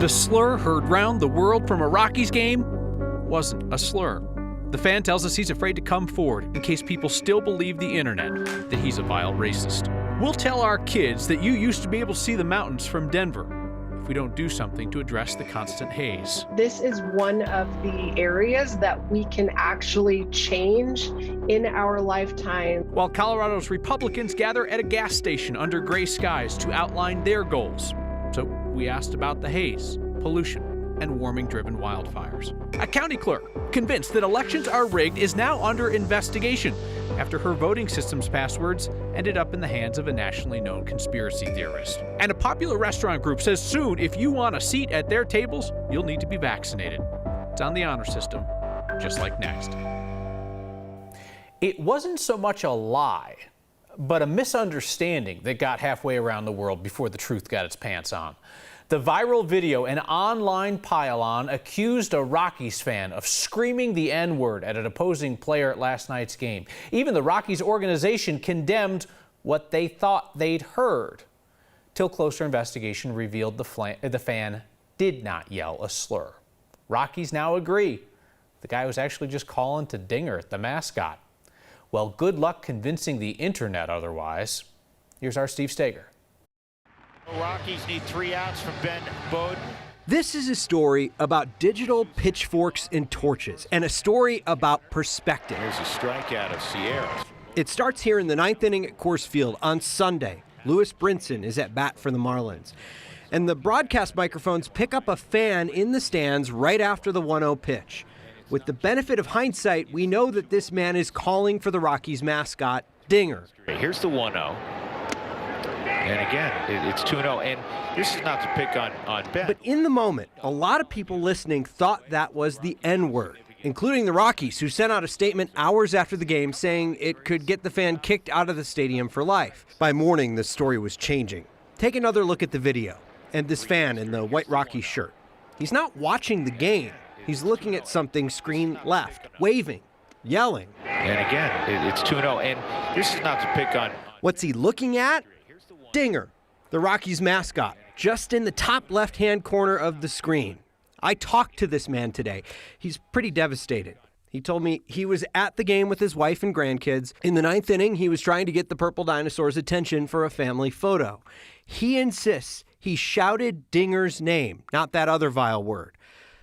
The slur heard round the world from a Rockies game wasn't a slur. The fan tells us he's afraid to come forward in case people still believe the internet that he's a vile racist. We'll tell our kids that you used to be able to see the mountains from Denver if we don't do something to address the constant haze. This is one of the areas that we can actually change in our lifetime. While Colorado's Republicans gather at a gas station under gray skies to outline their goals. So we asked about the haze, pollution, and warming-driven wildfires. A county clerk convinced that elections are rigged is now under investigation after her voting system's passwords ended up in the hands of a nationally known conspiracy theorist. And a popular restaurant group says soon if you want a seat at their tables, you'll need to be vaccinated. It's on the honor system, just like next. It wasn't so much a lie, but a misunderstanding that got halfway around the world before the truth got its pants on. The viral video and online pile-on accused a Rockies fan of screaming the N-word at an opposing player at last night's game. Even the Rockies organization condemned what they thought they'd heard, till closer investigation revealed the fan did not yell a slur. Rockies now agree the guy was actually just calling to Dinger, the mascot. Well, good luck convincing the internet otherwise. Here's our Steve Steger. The Rockies need 3 outs from Ben Bowden. This is a story about digital pitchforks and torches, and a story about perspective. There's a strikeout of Sierra. It starts here in the 9th inning at Coors Field on Sunday. Lewis Brinson is at bat for the Marlins. And the broadcast microphones pick up a fan in the stands right after the 1-0 pitch. With the benefit of hindsight, we know that this man is calling for the Rockies mascot, Dinger. Here's the 1-0. And again, it's 2-0. And this is not to pick on Ben. But in the moment, a lot of people listening thought that was the N-word, including the Rockies, who sent out a statement hours after the game saying it could get the fan kicked out of the stadium for life. By morning, the story was changing. Take another look at the video and this fan in the white Rockies shirt. He's not watching the game. He's looking at something screen left, waving, yelling. And again, it's 2-0. And this is not to pick on. What's he looking at? Dinger, the Rockies mascot, just in the top left-hand corner of the screen. I talked to this man today. He's pretty devastated. He told me he was at the game with his wife and grandkids. In the 9th inning, he was trying to get the Purple Dinosaur's attention for a family photo. He insists he shouted Dinger's name, not that other vile word.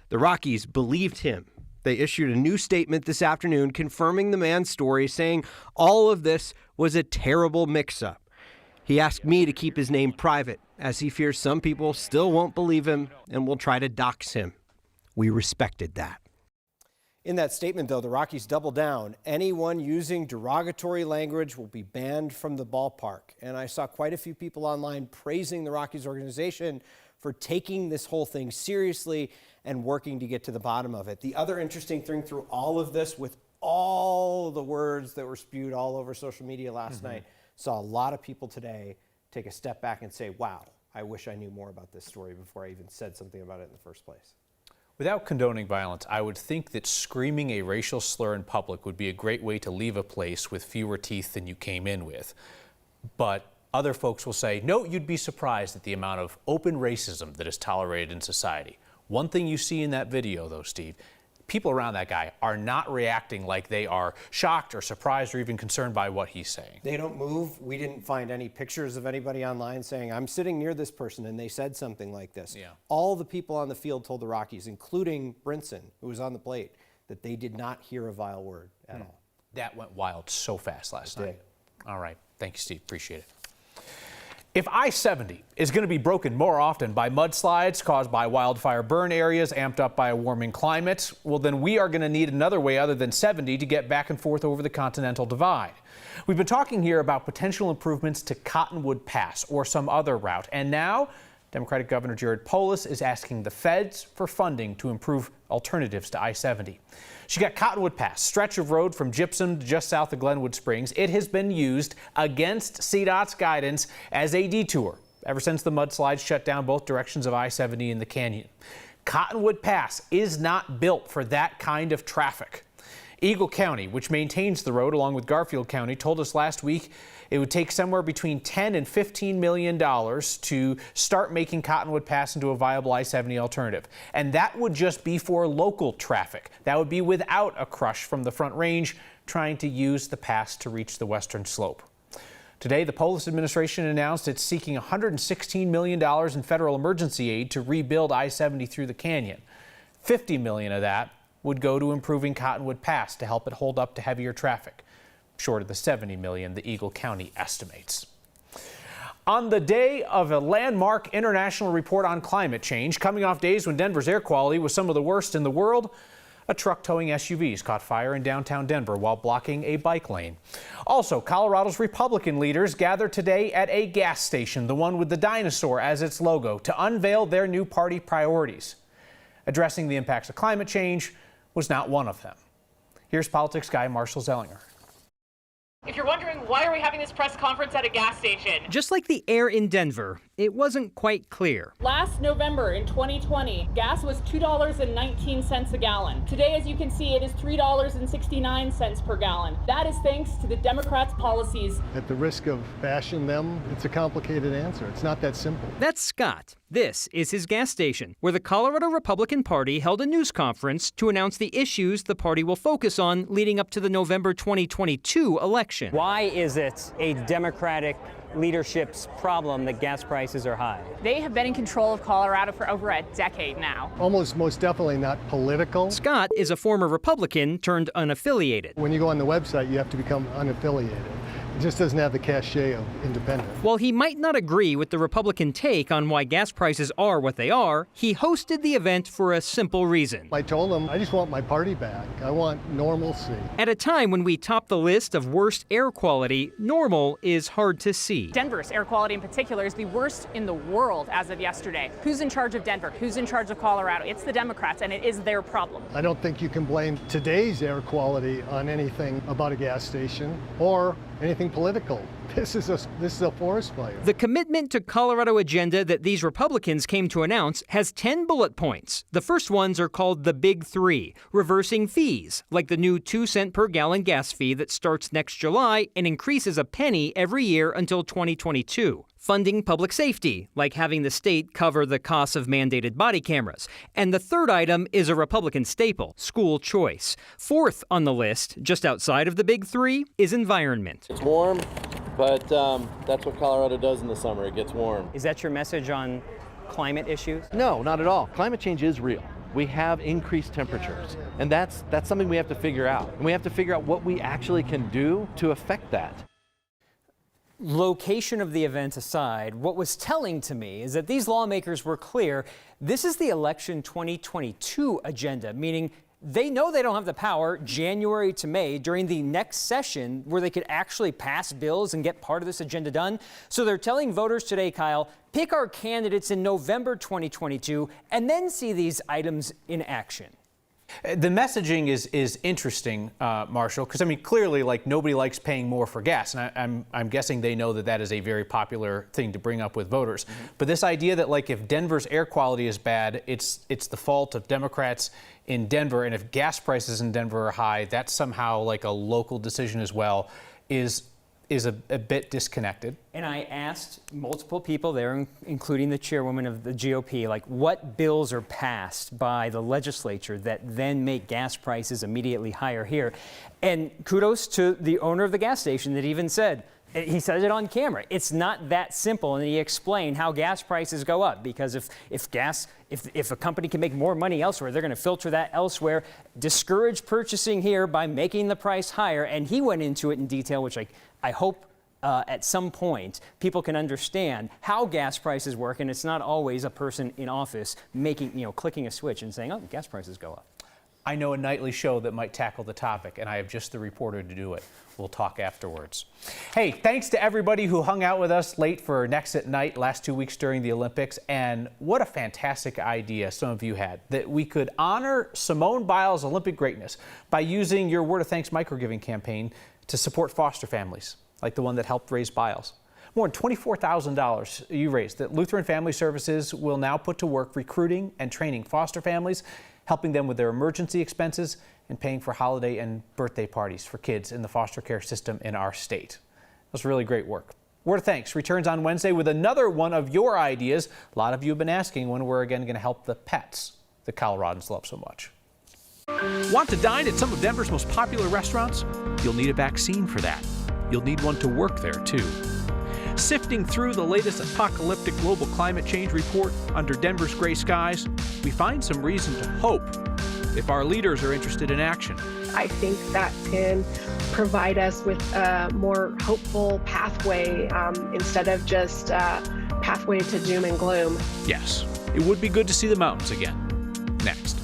The Rockies believed him. They issued a new statement this afternoon confirming the man's story, saying all of this was a terrible mix-up. He asked me to keep his name private, as he fears some people still won't believe him and will try to dox him. We respected that. In that statement, though, the Rockies doubled down. Anyone using derogatory language will be banned from the ballpark. And I saw quite a few people online praising the Rockies organization for taking this whole thing seriously and working to get to the bottom of it. The other interesting thing through all of this, with all the words that were spewed all over social media last night, saw a lot of people today take a step back and say, wow, I wish I knew more about this story before I even said something about it in the first place. Without condoning violence, I would think that screaming a racial slur in public would be a great way to leave a place with fewer teeth than you came in with. But other folks will say, no, you'd be surprised at the amount of open racism that is tolerated in society. One thing you see in that video, though, Steve, people around that guy are not reacting like they are shocked or surprised or even concerned by what he's saying. They don't move. We didn't find any pictures of anybody online saying, I'm sitting near this person and they said something like this. Yeah. All the people on the field told the Rockies, including Brinson, who was on the plate, that they did not hear a vile word at all. That went wild so fast last It night. did. All right. Thank you, Steve. Appreciate it. If I-70 is going to be broken more often by mudslides caused by wildfire burn areas amped up by a warming climate, well, then we are going to need another way other than 70 to get back and forth over the Continental Divide. We've been talking here about potential improvements to Cottonwood Pass or some other route, and now Democratic Governor Jared Polis is asking the feds for funding to improve alternatives to I-70. She got Cottonwood Pass, stretch of road from Gypsum to just south of Glenwood Springs. It has been used against CDOT's guidance as a detour ever since the mudslides shut down both directions of I-70 in the canyon. Cottonwood Pass is not built for that kind of traffic. Eagle County, which maintains the road along with Garfield County, told us last week It would take somewhere between $10 and $15 million to start making Cottonwood Pass into a viable I-70 alternative. And that would just be for local traffic. That would be without a crush from the Front Range trying to use the pass to reach the western slope. Today, the Polis administration announced it's seeking $116 million in federal emergency aid to rebuild I-70 through the canyon. $50 million of that would go to improving Cottonwood Pass to help it hold up to heavier traffic, short of the $70 million the Eagle County estimates. On the day of a landmark international report on climate change, coming off days when Denver's air quality was some of the worst in the world, a truck towing SUVs caught fire in downtown Denver while blocking a bike lane. Also, Colorado's Republican leaders gathered today at a gas station, the one with the dinosaur as its logo, to unveil their new party priorities. Addressing the impacts of climate change was not one of them. Here's politics guy Marshall Zellinger. If you're wondering why are we having this press conference at a gas station? Just like the air in Denver, it wasn't quite clear. Last November in 2020, gas was $2.19 a gallon. Today, as you can see, it is $3.69 per gallon. That is thanks to the Democrats' policies. At the risk of bashing them, it's a complicated answer. It's not that simple. That's Scott. This is his gas station, where the Colorado Republican Party held a news conference to announce the issues the party will focus on leading up to the November 2022 election. Why is it a Democratic leadership's problem that gas prices are high? They have been in control of Colorado for over a decade now. Almost most definitely not political. Scott is a former Republican turned unaffiliated. When you go on the website, you have to become unaffiliated. It just doesn't have the cachet of independent. While he might not agree with the Republican take on why gas prices are what they are, he hosted the event for a simple reason. I told him, I just want my party back. I want normalcy. At a time when we top the list of worst air quality, normal is hard to see. Denver's air quality in particular is the worst in the world as of yesterday. Who's in charge of Denver? Who's in charge of Colorado? It's the Democrats, and it is their problem. I don't think you can blame today's air quality on anything about a gas station or anything political. This is a forest fire. The commitment to Colorado agenda that these Republicans came to announce has 10 bullet points. The first ones are called the Big Three, reversing fees, like the new 2-cent per gallon gas fee that starts next July and increases a penny every year until 2022. Funding public safety, like having the state cover the costs of mandated body cameras. And the third item is a Republican staple, school choice. Fourth on the list, just outside of the Big Three, is environment. It's warm, but that's what Colorado does in the summer. It gets warm. Is that your message on climate issues? No, not at all. Climate change is real. We have increased temperatures, and that's something we have to figure out. And we have to figure out what we actually can do to affect that. Location of the event aside, what was telling to me is that these lawmakers were clear. This is the election 2022 agenda, meaning they know they don't have the power January to May during the next session where they could actually pass bills and get part of this agenda done. So they're telling voters today, Kyle, pick our candidates in November 2022 and then see these items in action. The messaging is interesting, Marshall, because I mean clearly like nobody likes paying more for gas, and I'm guessing they know that that is a very popular thing to bring up with voters. But this idea that like if Denver's air quality is bad, it's the fault of Democrats in Denver, and if gas prices in Denver are high, that's somehow like a local decision as well, is a bit disconnected. And I asked multiple people there, including the chairwoman of the GOP, like what bills are passed by the legislature that then make gas prices immediately higher here. And kudos to the owner of the gas station that even said, he says it on camera, it's not that simple. And he explained how gas prices go up because if a company can make more money elsewhere, they're going to filter that elsewhere, discourage purchasing here by making the price higher. And he went into it in detail, which I hope at some point people can understand how gas prices work, and it's not always a person in office clicking a switch and saying, oh, gas prices go up. I know a nightly show that might tackle the topic, and I have just the reporter to do it. We'll talk afterwards. Hey, thanks to everybody who hung out with us late for Next at Night last 2 weeks during the Olympics. And what a fantastic idea some of you had, that we could honor Simone Biles' Olympic greatness by using your Word of Thanks microgiving campaign to support foster families, like the one that helped raise Biles. More than $24,000 you raised that Lutheran Family Services will now put to work recruiting and training foster families, helping them with their emergency expenses, and paying for holiday and birthday parties for kids in the foster care system in our state. That's really great work. Word of Thanks returns on Wednesday with another one of your ideas. A lot of you have been asking when we're again going to help the pets that Coloradans love so much. Want to dine at some of Denver's most popular restaurants? You'll need a vaccine for that. You'll need one to work there, too. Sifting through the latest apocalyptic global climate change report under Denver's gray skies, we find some reason to hope if our leaders are interested in action. I think that can provide us with a more hopeful pathway instead of just a pathway to doom and gloom. Yes, it would be good to see the mountains again. Next.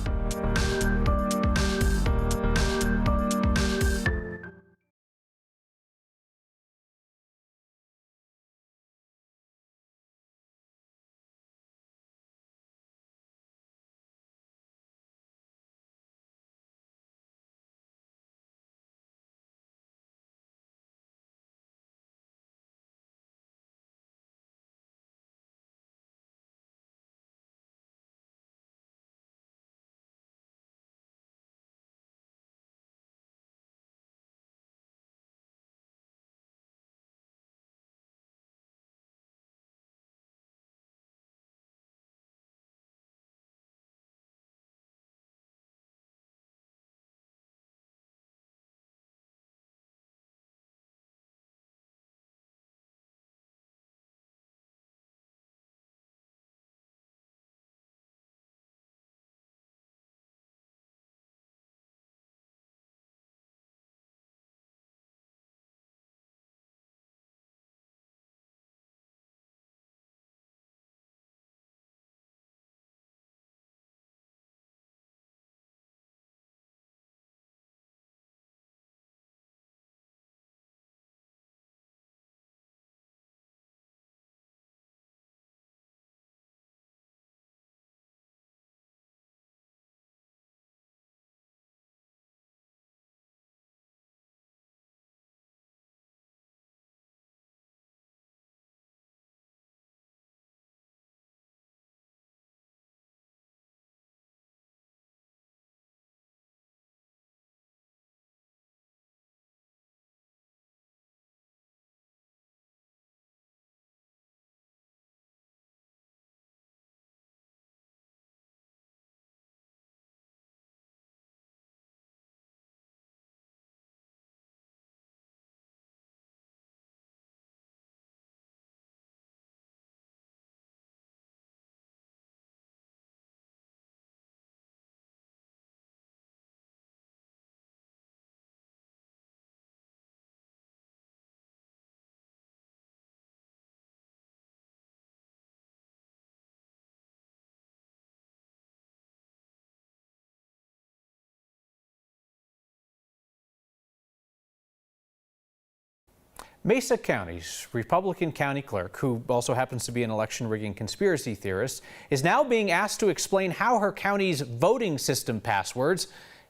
Mesa County's Republican county clerk, who also happens to be an election rigging conspiracy theorist, is now being asked to explain how her county's voting system passwords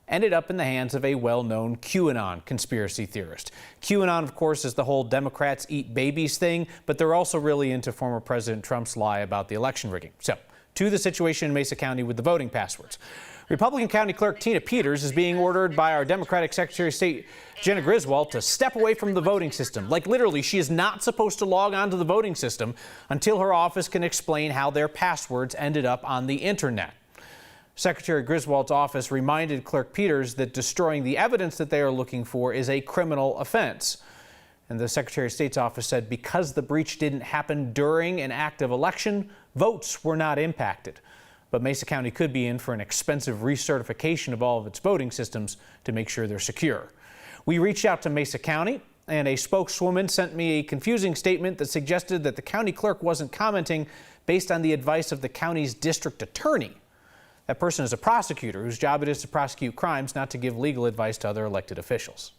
ended up in the hands of a well-known QAnon conspiracy theorist. QAnon, of course, is the whole Democrats eat babies thing, but they're also really into former President Trump's lie about the election rigging. So, to the situation in Mesa County with the voting passwords. Republican County Clerk Tina Peters is being ordered by our Democratic Secretary of State Jena Griswold to step away from the voting system. Like literally, she is not supposed to log on to the voting system until her office can explain how their passwords ended up on the internet. Secretary Griswold's office reminded Clerk Peters that destroying the evidence that they are looking for is a criminal offense. And the Secretary of State's office said because the breach didn't happen during an active election, votes were not impacted. But Mesa County could be in for an expensive recertification of all of its voting systems to make sure they're secure. We reached out to Mesa County, and a spokeswoman sent me a confusing statement that suggested that the county clerk wasn't commenting based on the advice of the county's district attorney. That person is a prosecutor whose job it is to prosecute crimes, not to give legal advice to other elected officials.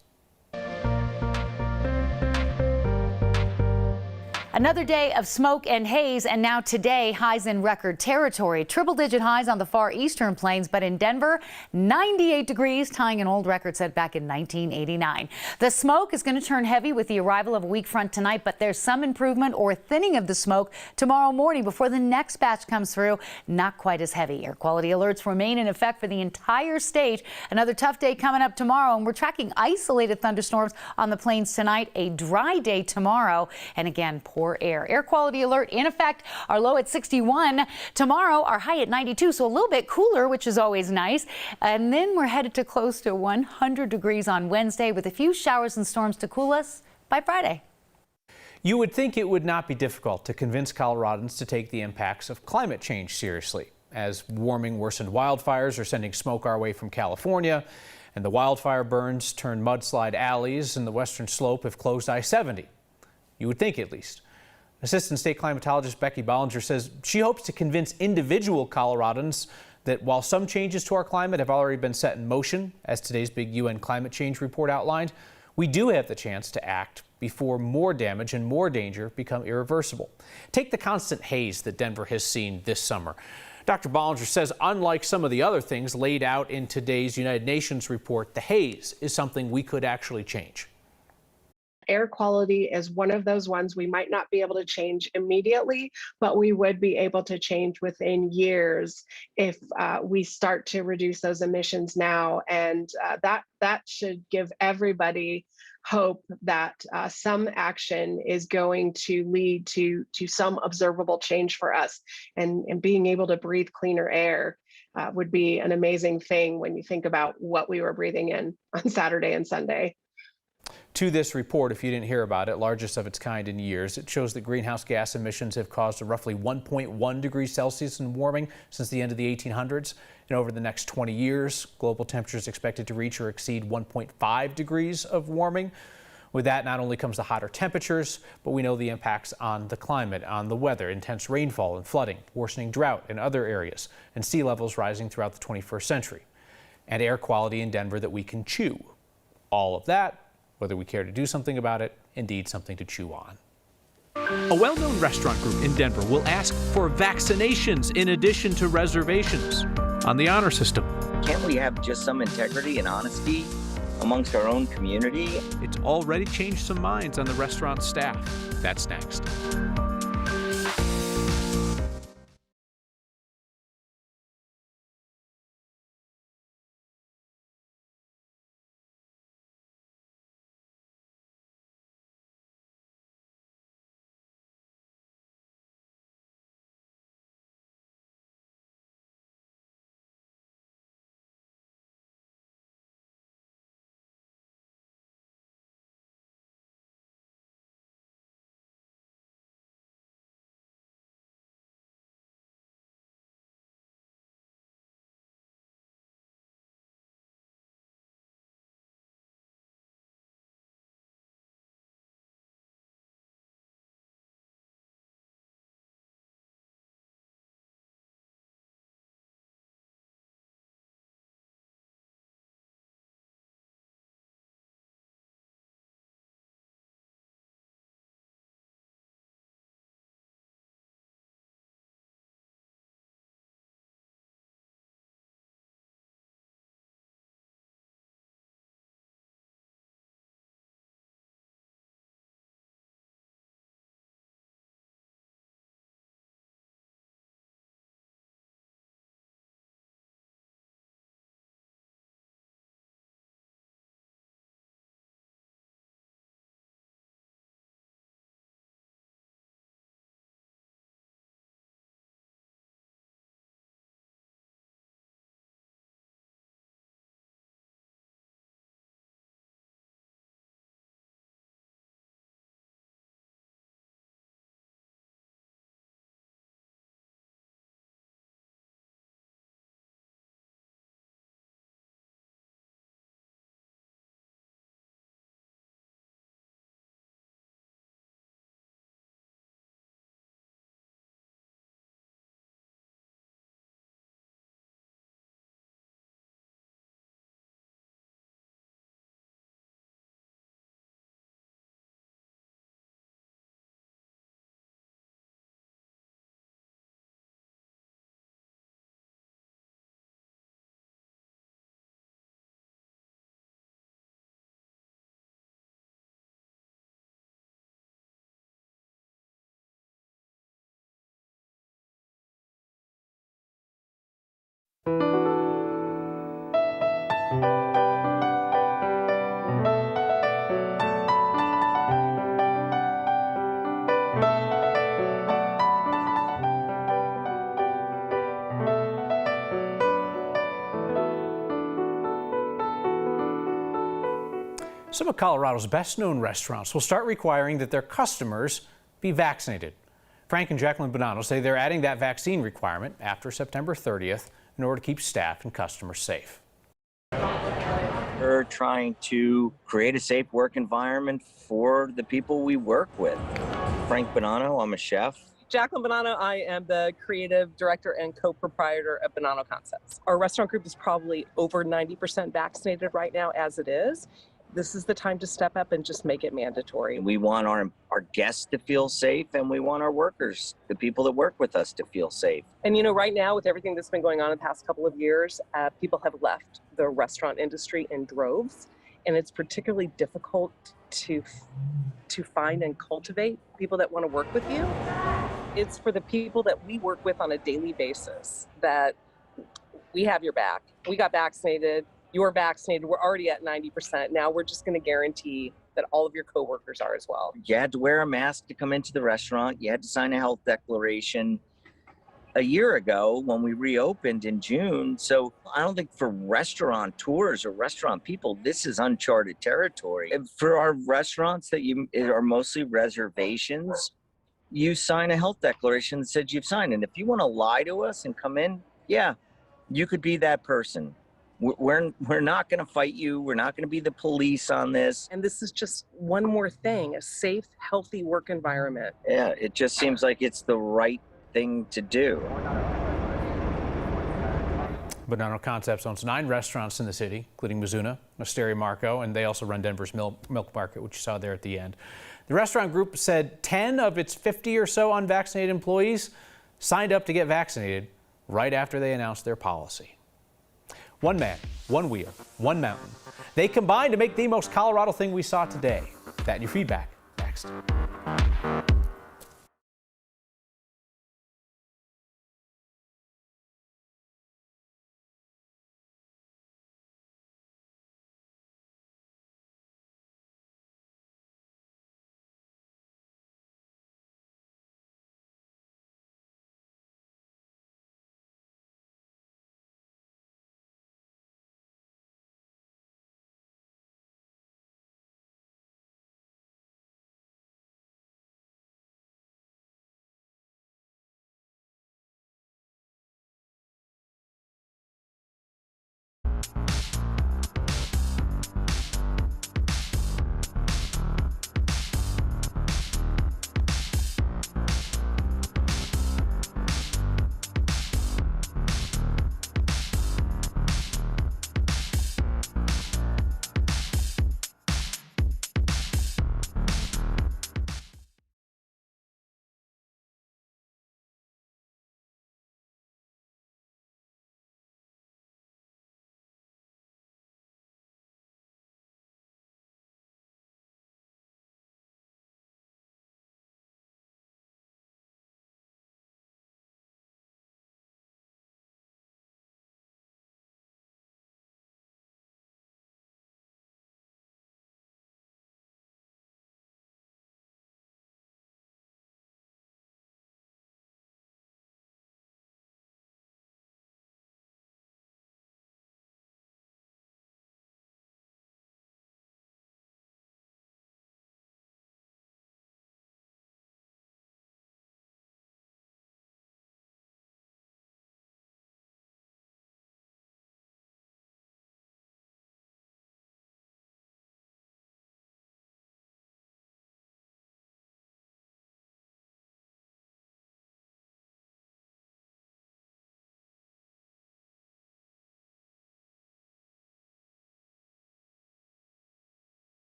Another day of smoke and haze, and now today highs in record territory. Triple-digit highs on the far eastern plains, but in Denver, 98 degrees, tying an old record set back in 1989. The smoke is going to turn heavy with the arrival of a weak front tonight, but there's some improvement or thinning of the smoke tomorrow morning before the next batch comes through. Not quite as heavy. Air quality alerts remain in effect for the entire state. Another tough day coming up tomorrow, and we're tracking isolated thunderstorms on the plains tonight. A dry day tomorrow, and again, poor air. Air quality alert in effect. Our low at 61. Tomorrow, our high at 92, so a little bit cooler, which is always nice. And then we're headed to close to 100 degrees on Wednesday with a few showers and storms to cool us by Friday. You would think it would not be difficult to convince Coloradans to take the impacts of climate change seriously, as warming worsened wildfires are sending smoke our way from California, and the wildfire burns turned mudslide alleys in the western slope have closed I-70. You would think, at least. Assistant State Climatologist Becky Bollinger says she hopes to convince individual Coloradans that while some changes to our climate have already been set in motion, as today's big UN climate change report outlined, we do have the chance to act before more damage and more danger become irreversible. Take the constant haze that Denver has seen this summer. Dr. Bollinger says unlike some of the other things laid out in today's United Nations report, the haze is something we could actually change. Air quality is one of those ones we might not be able to change immediately, but we would be able to change within years if we start to reduce those emissions now. And that should give everybody hope that some action is going to lead to some observable change for us. And being able to breathe cleaner air would be an amazing thing when you think about what we were breathing in on Saturday and Sunday. To this report, if you didn't hear about it, largest of its kind in years, it shows that greenhouse gas emissions have caused a roughly 1.1 degrees Celsius in warming since the end of the 1800s. And over the next 20 years, global temperatures expected to reach or exceed 1.5 degrees of warming. With that, not only comes the hotter temperatures, but we know the impacts on the climate, on the weather, intense rainfall and flooding, worsening drought in other areas, and sea levels rising throughout the 21st century. And air quality in Denver that we can chew. All of that, whether we care to do something about it, indeed something to chew on. A well-known restaurant group in Denver will ask for vaccinations in addition to reservations on the honor system. Can't we have just some integrity and honesty amongst our own community? It's already changed some minds on the restaurant staff. That's next. Some of Colorado's best-known restaurants will start requiring that their customers be vaccinated. Frank and Jacqueline Bonanno say they're adding that vaccine requirement after September 30th in order to keep staff and customers safe. We're trying to create a safe work environment for the people we work with. Frank Bonanno, I'm a chef. Jacqueline Bonanno, I am the creative director and co-proprietor of Bonanno Concepts. Our restaurant group is probably over 90% vaccinated right now as it is. This is the time to step up and just make it mandatory. We want our guests to feel safe, and we want our workers, the people that work with us, to feel safe. And you know, right now with everything that's been going on in the past couple of years, people have left the restaurant industry in droves, and it's particularly difficult to find and cultivate people that want to work with you. It's for the people that we work with on a daily basis that we have your back. We got vaccinated. You're vaccinated. We're already at 90%. Now we're just going to guarantee that all of your coworkers are as well. You had to wear a mask to come into the restaurant. You had to sign a health declaration a year ago when we reopened in June. So I don't think for restaurateurs or restaurant people, this is uncharted territory. And for our restaurants that are mostly reservations, you sign a health declaration that says you've signed. And if you want to lie to us and come in, yeah, you could be that person. We're not going to fight you. We're not going to be the police on this. And this is just one more thing, a safe, healthy work environment. Yeah, it just seems like it's the right thing to do. Bonanno Concepts owns 9 restaurants in the city, including Mizuna, Osteria Marco, and they also run Denver's Milk Market, which you saw there at the end. The restaurant group said 10 of its 50 or so unvaccinated employees signed up to get vaccinated right after they announced their policy. One man, one wheel, one mountain. They combined to make the most Colorado thing we saw today. That and your feedback next.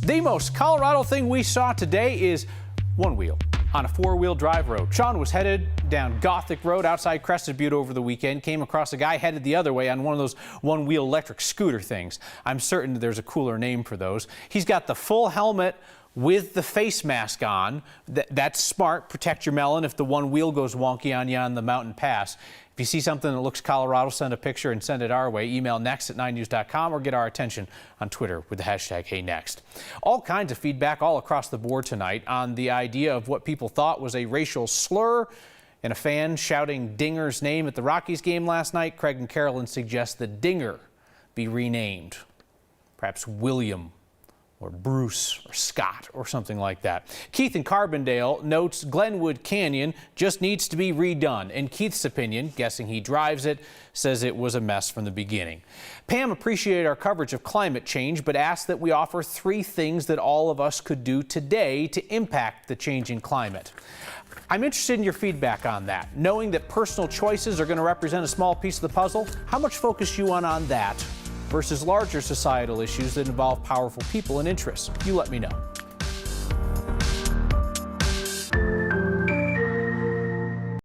The most Colorado thing we saw today is one wheel on a four-wheel drive road. Sean was headed down Gothic Road outside Crested Butte over the weekend, came across a guy headed the other way on one of those one-wheel electric scooter things. I'm certain there's a cooler name for those. He's got the full helmet with the face mask on. That's smart. Protect your melon if the one wheel goes wonky on you on the mountain pass. If you see something that looks Colorado, send a picture and send it our way. Email next@9news.com or get our attention on Twitter with the hashtag HeyNext. All kinds of feedback all across the board tonight on the idea of what people thought was a racial slur and a fan shouting Dinger's name at the Rockies game last night. Craig and Carolyn suggest that Dinger be renamed. Perhaps William or Bruce or Scott or something like that. Keith in Carbondale notes Glenwood Canyon just needs to be redone. In Keith's opinion, guessing he drives it, says it was a mess from the beginning. Pam appreciated our coverage of climate change, but asked that we offer 3 things that all of us could do today to impact the changing climate. I'm interested in your feedback on that. Knowing that personal choices are going to represent a small piece of the puzzle, how much focus you on that versus larger societal issues that involve powerful people and interests? You let me know.